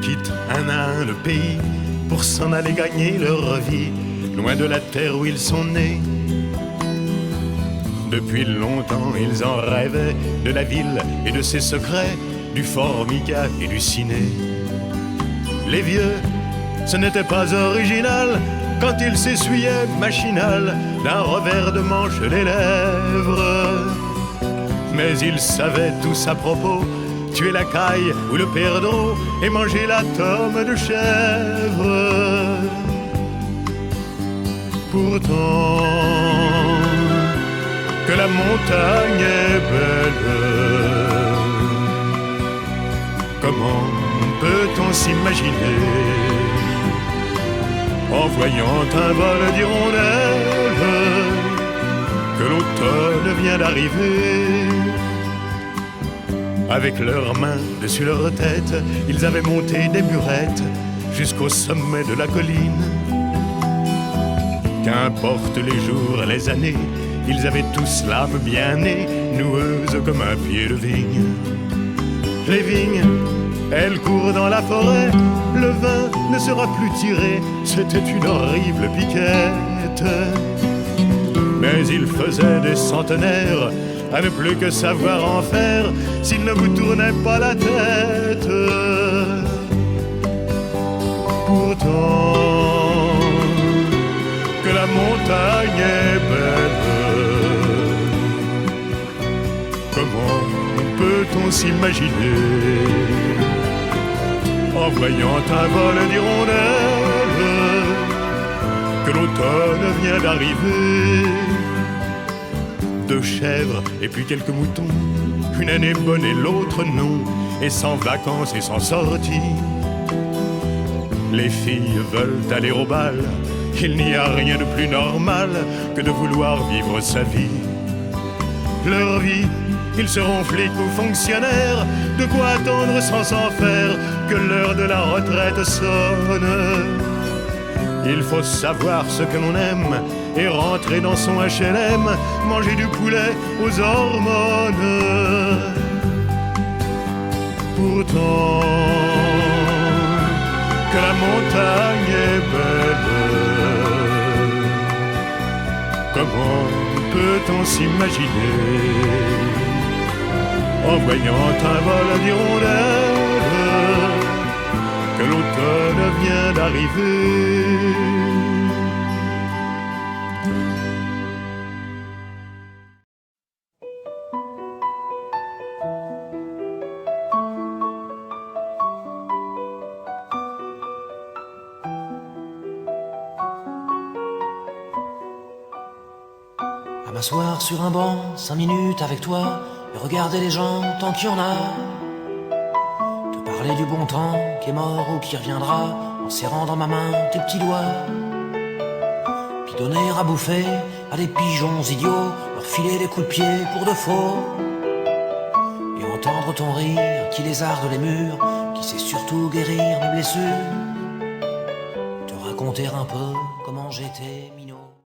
quittent un à un le pays pour s'en aller gagner leur vie, loin de la terre où ils sont nés. Depuis longtemps ils en rêvaient, de la ville et de ses secrets, du Formica et du ciné. Les vieux, ce n'était pas original quand ils s'essuyaient machinal d'un revers de manche les lèvres. Mais ils savaient tous à propos, tuer la caille ou le perdreau et manger la tome de chèvre. Pourtant, que la montagne est belle, comment peut-on s'imaginer en voyant un vol d'hirondelles que l'automne vient d'arriver? Avec leurs mains dessus leur tête, ils avaient monté des burettes jusqu'au sommet de la colline. Qu'importe les jours, les années, ils avaient tous l'âme bien née, noueuse comme un pied de vigne. Les vignes, elles courent dans la forêt, le vin ne sera plus tiré, c'était une horrible piquette. Mais il faisait des centenaires à ne plus que savoir en faire s'il ne vous tournait pas la tête. Pourtant, que la montagne est belle, comment peut-on s'imaginer en voyant un vol d'hirondelles que l'automne vient d'arriver? 2 chèvres et puis quelques moutons, une année bonne et l'autre non, et sans vacances et sans sortie. Les filles veulent aller au bal, il n'y a rien de plus normal que de vouloir vivre sa vie. Leur vie, ils seront flics ou fonctionnaires, de quoi attendre sans s'en faire que l'heure de la retraite sonne. Il faut savoir ce que l'on aime et rentrer dans son HLM, manger du poulet aux hormones. Pourtant, que la montagne est belle, comment peut-on s'imaginer en voyant un vol d'hirondelles que l'automne vient d'arriver? À m'asseoir sur un banc, 5 minutes avec toi, et regarder les gens tant qu'il y en a. Te parler du bon temps qui est mort ou qui reviendra, en serrant dans ma main tes petits doigts. Puis donner à bouffer à des pigeons idiots, leur filer des coups de pied pour de faux. Et entendre ton rire qui lézarde les murs, qui sait surtout guérir mes blessures. Te raconter un peu comment j'étais mineur.